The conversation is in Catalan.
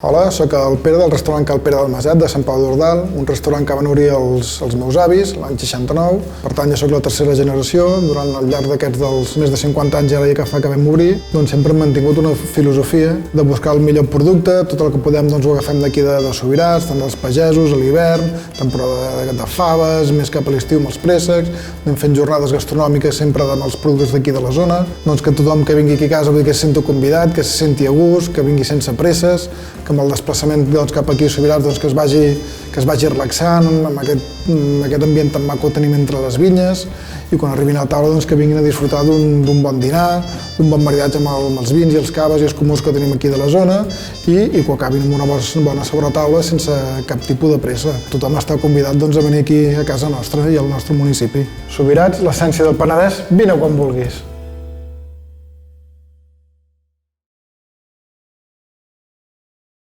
Hola, sóc el Pere del restaurant Cal Pere del Maset de Sant Pau d'Ordal, un restaurant que van obrir els meus avis l'any 69. Per tant, jo sóc la tercera generació. Durant el llarg d'aquests dels més de 50 anys ara ja que fa que vam obrir, doncs sempre hem mantingut una filosofia de buscar el millor producte. Tot el que podem doncs, ho agafem d'aquí de Subirats, tant dels pagesos, a l'hivern, temporada de faves, més cap a l'estiu amb els préssecs. Anem fent jornades gastronòmiques sempre amb els productes d'aquí de la zona. Doncs que tothom que vingui aquí a casa vull dir que se senti convidat, que se senti a gust, que vingui sense presses, que amb el desplaçament cap aquí a Subirats doncs, que es vagi relaxant amb aquest ambient tan maco que tenim entre les vinyes, i quan arribin a la taula doncs, que vinguin a disfrutar d'un bon dinar, un bon maridatge amb els vins i els caves i els comuns que tenim aquí de la zona, i que ho acabin amb una bona sobretaula sense cap tipus de pressa. Tothom està convidat doncs, a venir aquí a casa nostra i al nostre municipi. Subirats, l'essència del Penedès, vine quan vulguis.